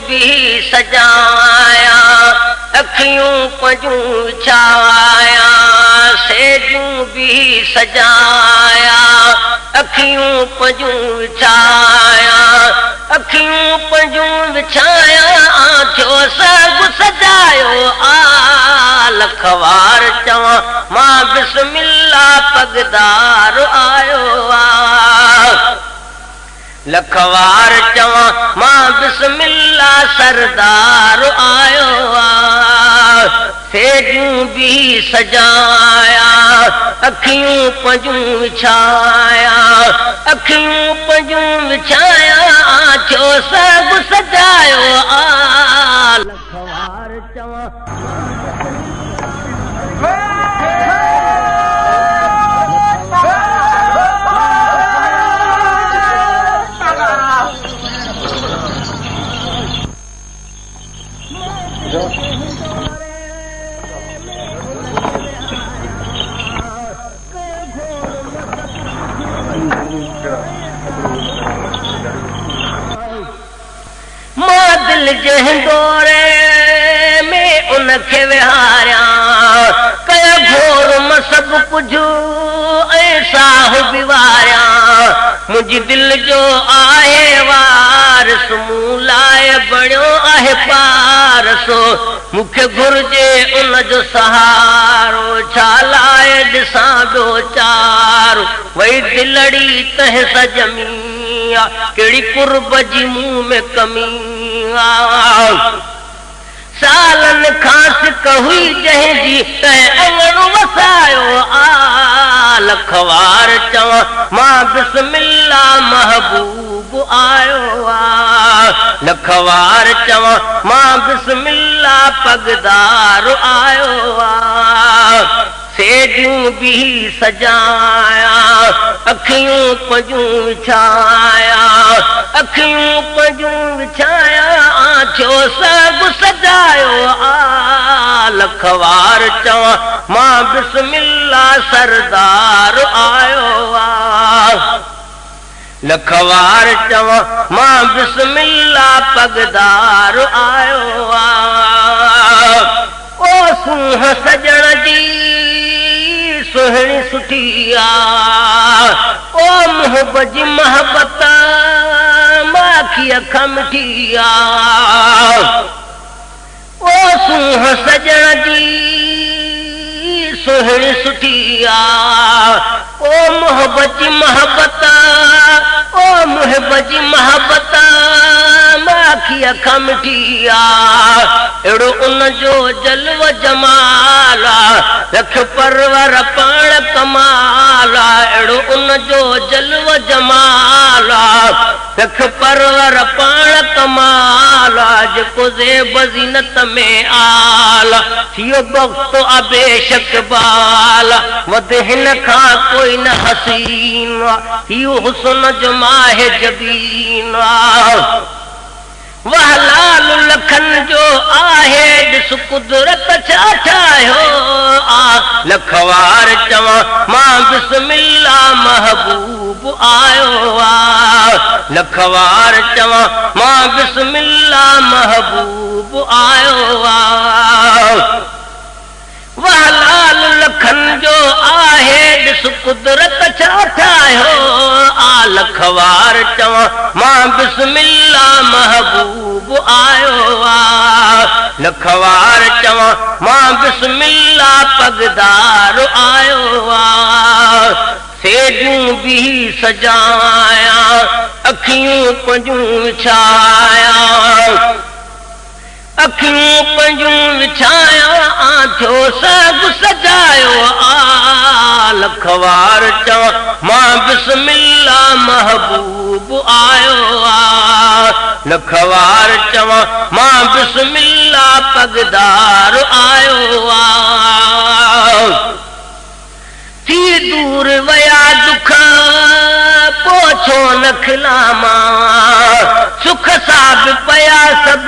भी सजाया अखियूं पंजूं विछाया सेजूं भी सजाया अखियूं पंजूं विछाया अखियूं पंजूं विछाया आंखियो सभु सजायो आ लखवार चवां मां बिस्मिल्ला पगदार आयो आ लखवार चवां मां बिस्मिल्ला सरदार आयो आ सेजूं भी सजाया अखियूं पंजूं विछाया अखियूं पंजूं विछाया आंखियो सभु सजायो आ लखवार चवां मां दिल जंहिं दौरे में उनखे विहारिया कया घोर मां सभु कुझु ऐं साहु बि वारिया मुंहिंजी दिल जो आहे वारस मूं लाइ बणियो आहे पारसो मूंखे घुर्जे उन जो सहारो छा लाइ ॾिसां ॿियो चारो वई दिलड़ी तंहिं सां ॼमी कहिड़ी कुर्ब जी मुंह में कमी सालनि खां सिक हुई जंहिंजी तंहिं अङण वसायो आ लखवार चवां मां बिस्मिल्ला महबूब आयो आ लखवार चवां मां बिस्मिल्ला पगदार आयो आ सेजूं भी सजाया अखियूं पंजूं विछाया अखियूं पंजूं विछाया आंखियो सभु सजायो आ लखवार चवां मां बिस्मिल्ला सरदार आयो आ लखवार चवां मां बिस्मिल्ला पगदार आयो आ ओ सूंह सजण जी सुहिणी सुठी आ ओ मोहब्बत जी मोहब्बत माखी अखा मिठी आ ओ सूंह सजण जी सुहिणी सुठी आ ओ मोहब्बत जी मोहब्बत ओ मोहब्बत जी मोहब्बत माखी अखा मिठी आ अहिड़ो उन जो जलव जमाल रख परवर पाण कमाल अहिड़ो उन जो जलव जमाल रख परवर पाण कमाल जेको ज़ेब ज़ीनत में आल थियो वक़्त बेशक बाल वध हिन खां कोई न हसीन इहो हुस्न जो माहे जबीन वह लाल लखन जो आहे ॾिस कुदरत छा ठाहियो आ लखवार चवां मां बिस्मिल्ला महबूब आयो आ लखवार चवां मां बिस्मिल्ला महबूब आयो आ वह लाल लखन जो आहे ॾिस कुदरत छा ठाहियो आ लखवार चवां मां बिस्मिल्ला महबूब आयो आ लखवार चवां मां बिस्मिल्ला पगदार आयो आ सेजूं भी सजाया अखियूं पंजूं विछाया अखियूं पंजूं विछाया आंखियो सभु सजायो आ लखवार चवां मां बिस्मिल्ला महबूब आयो आ लखवार चवां मां बिस्मिल्ला पगदार आयो आ थी दूर वया दुख पोछो न खिलामा सुख साब पया सब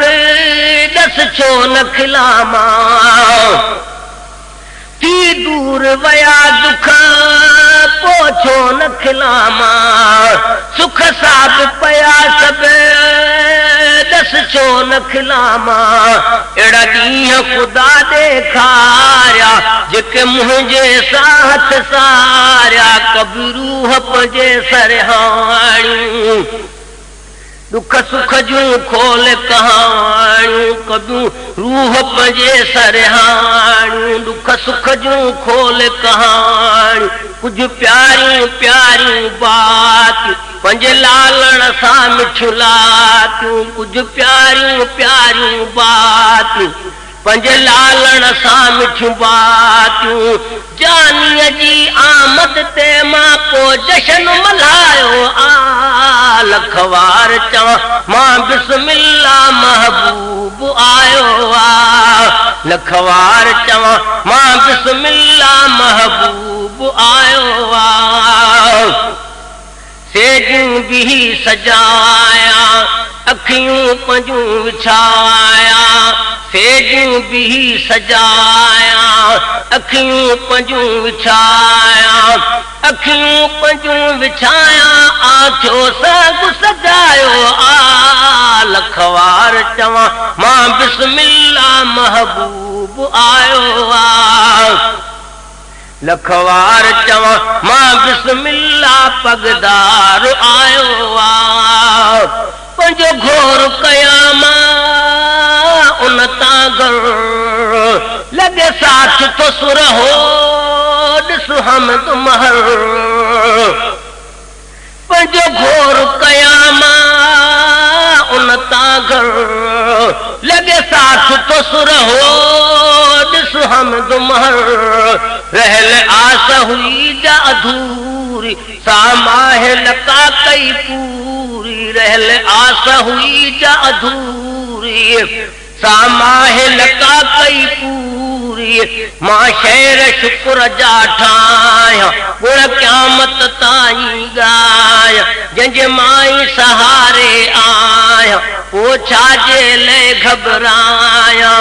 दस छो न खिलामा थी दूर वया दुख पोछो न खिलामा सुख साब पया सब दस दस छो न खिलामा एड़ा ॾींहं ख़ुदा ॾेखारिया जेके मुंहिंजे साथ सारिया कभी रूह पंहिंजे सरहाणियूं दुख सुख जूं खोल कहाणियूं कभी रूह पंहिंजे सरहाणियूं दुख सुख जूं खोल कहाणियूं कुछ प्यारियूं प्यारियूं बातियूं पंहिंजे लालण सां मिठियूं लातियूं कुछ प्यारियूं प्यारियूं बातियूं पंहिंजे लालण सां मिठियूं बातियूं जानीअ जी आमद ते मां को जशन मल्हायो आ लखवार चवां मां बिस्मिल्ला महबूब आयो आ लखवार चवां मां बिस्मिल्ला महबूब आयो आ सेजूं भी सजाया अखियूं पंजूं विछाया सेजूं भी सजाया अखियूं पंजूं विछाया अखियूं पंजूं विछाया आंखियों सग सजायो आ लखवार चवां मां बिस्मिल्ला महबूब आयो आ लखवार चवां मां बिस्मिल्ला पगदार आयो आ पंहिंजो घोर कयामा उन तां घर लॻे साथ तो सुर हो ॾिस हमद महर पंहिंजो घोर कयामा उन तां घर लॻे साथ तो सुर हो ॾिस हमद महर रहल आस हुई जा अधूरी सामाह लका कई पूरी रहल आस हुई जा अधूरी सामाह लका कई पूरी मां शेर शुक्र जा ठाहिया गुण क़यामत ताईं गाया जंहिंजे माई सहारे आया पोइ छाजे लाइ घबराया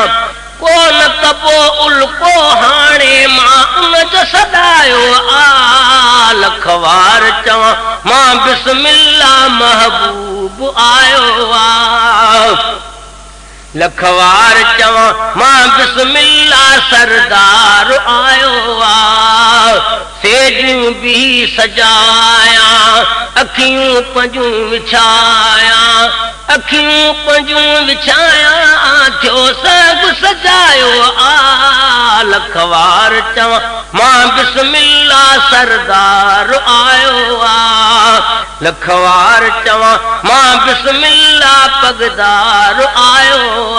कोन कबो उल्को हाणे मां उन जो सदायो आ लखवार चवां मां बिस्मिल्ला महबूब आयो आ लखवार चवां मां बिस्मिल्ला सरदार आयो आ सेजूं भी सजाया अखियूं पंजूं विछाया अखियूं पंजूं विछाया आंखियों सग सजायो आ लखवार चवां मां बिस्मिल्ला सरदार आयो आ लखवार चवां मां बिस्मिल्ला पगदार आयो